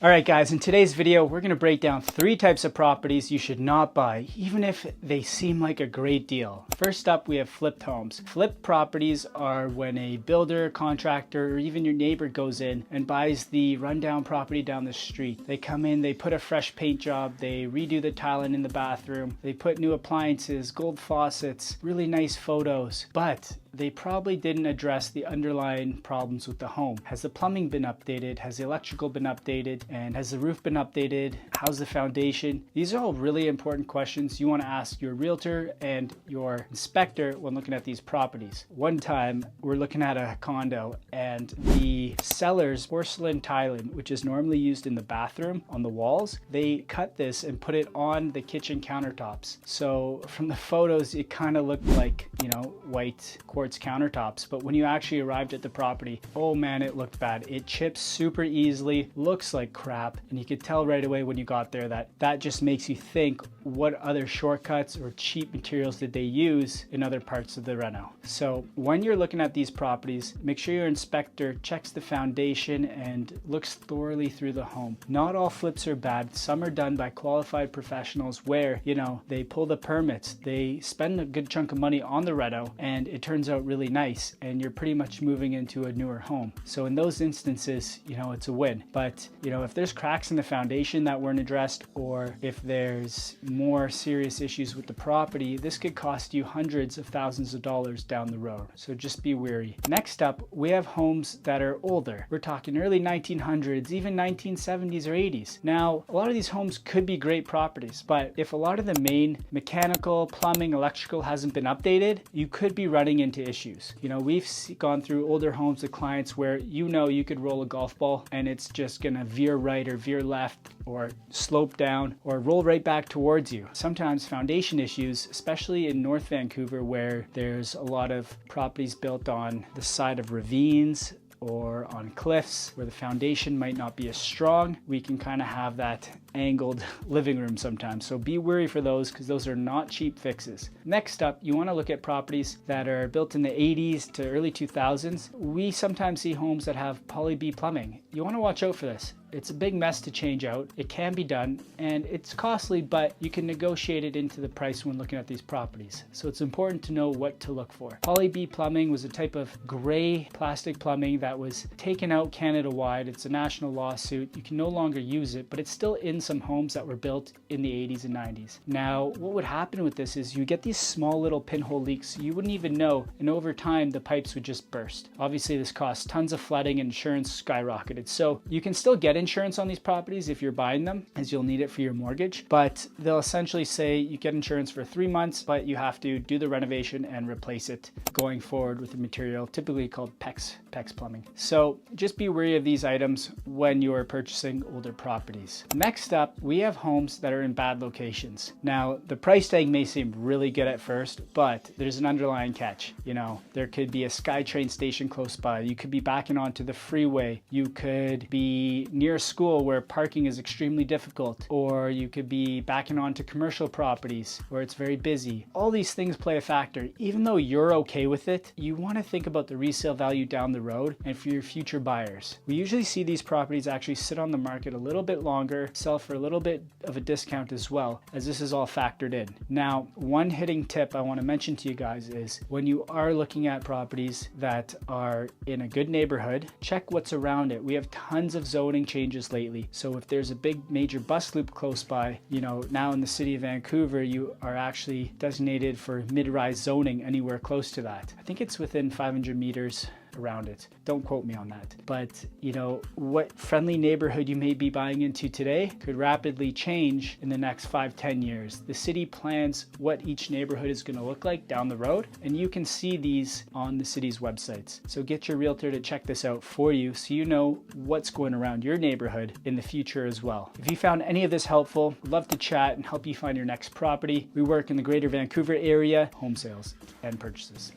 All right, guys, in today's video, we're going to break down 3 types of properties you should not buy, even if they seem like a great deal. First up, we have flipped homes. Flipped properties are when a builder, contractor, or even your neighbor goes in and buys the rundown property down the street. They come in, they put a fresh paint job, they redo the tiling in the bathroom, they put new appliances, gold faucets, really nice photos, but they probably didn't address the underlying problems with the home. Has the plumbing been updated? Has the electrical been updated? And has the roof been updated? How's the foundation? These are all really important questions you want to ask your realtor and your inspector when looking at these properties. One time, we're looking at a condo and the seller's porcelain tiling, which is normally used in the bathroom on the walls, they cut this and put it on the kitchen countertops. So from the photos, it kind of looked like, white quartz countertops, but when you actually arrived at the property, oh man, it looked bad. It chips super easily, looks like crap, and you could tell right away when you got there that just makes you think, what other shortcuts or cheap materials did they use in other parts of the reno? So when you're looking at these properties, make sure your inspector checks the foundation and looks thoroughly through the home. Not all flips are bad. Some are done by qualified professionals where, they pull the permits, they spend a good chunk of money on the reno, and it turns out really nice, and you're pretty much moving into a newer home. So in those instances, it's a win. But, if there's cracks in the foundation that weren't addressed, or if there's more serious issues with the property, this could cost you hundreds of thousands of dollars down the road. So just be wary. Next up, we have homes that are older. We're talking early 1900s, even 1970s or 80s. Now, a lot of these homes could be great properties, but if a lot of the main mechanical, plumbing, electrical hasn't been updated, you could be running into issues. We've gone through older homes with clients where you could roll a golf ball and it's just gonna veer right or veer left or slope down or roll right back towards you. Sometimes foundation issues, especially in North Vancouver where there's a lot of properties built on the side of ravines or on cliffs where the foundation might not be as strong, we can kind of have that angled living room sometimes. So be wary for those, because those are not cheap fixes. Next up, you want to look at properties that are built in the 80s to early 2000s. We sometimes see homes that have poly B plumbing. You want to watch out for this. It's a big mess to change out. It can be done and it's costly, but you can negotiate it into the price when looking at these properties. So it's important to know what to look for. Poly B plumbing was a type of gray plastic plumbing that was taken out Canada-wide. It's a national lawsuit. You can no longer use it, but it's still in some homes that were built in the 80s and 90s. Now, what would happen with this is you get these small little pinhole leaks you wouldn't even know, and over time the pipes would just burst. Obviously, this costs tons of flooding and insurance skyrocketed. So you can still get insurance on these properties if you're buying them, as you'll need it for your mortgage, but they'll essentially say you get insurance for 3 months, but you have to do the renovation and replace it going forward with a material typically called PEX plumbing. So just be wary of these items when you're purchasing older properties. Next up, we have homes that are in bad locations. Now, the price tag may seem really good at first, but there's an underlying catch. There could be a SkyTrain station close by. You could be backing onto the freeway. You could be near a school where parking is extremely difficult, or you could be backing onto commercial properties where it's very busy. All these things play a factor. Even though you're okay with it, you want to think about the resale value down the road and for your future buyers. We usually see these properties actually sit on the market a little bit longer, sell for a little bit of a discount as well, as this is all factored in. Now, one hitting tip I want to mention to you guys is when you are looking at properties that are in a good neighborhood, check what's around it. We have tons of zoning changes lately. So if there's a big major bus loop close by, now in the city of Vancouver, you are actually designated for mid-rise zoning anywhere close to that. I think it's within 500 meters around it. Don't quote me on that. But what friendly neighborhood you may be buying into today could rapidly change in the next 5-10 years. The city plans what each neighborhood is going to look like down the road, and you can see these on the city's websites. So get your realtor to check this out for you so you know what's going around your neighborhood in the future as well. If you found any of this helpful, we'd love to chat and help you find your next property. We work in the greater Vancouver area, home sales and purchases.